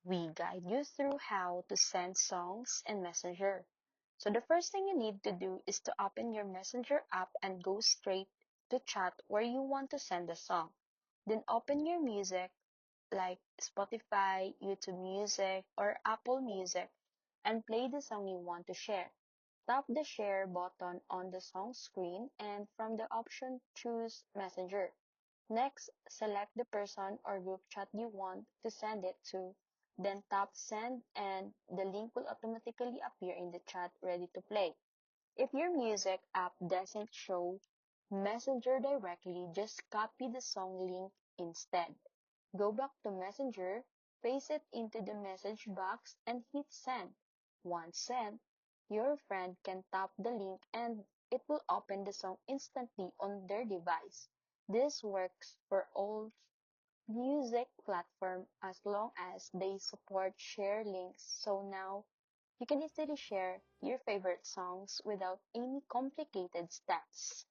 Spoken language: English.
we guide you through how to send songs in Messenger. So the first thing you need to do is to open your Messenger app and go straight to chat where you want to send the song. Then open your music like Spotify, YouTube Music, or Apple Music and play the song you want to share. Tap the share button on the song screen and from the option choose Messenger. Next, select the person or group chat you want to send it to, then tap send and the link will automatically appear in the chat ready to play. If your music app doesn't show Messenger directly, just copy the song link instead. Go back to Messenger, paste it into the message box, and hit send. Once sent, your friend can tap the link and it will open the song instantly on their device. This works for all music platforms as long as they support share links, so now you can easily share your favorite songs without any complicated steps.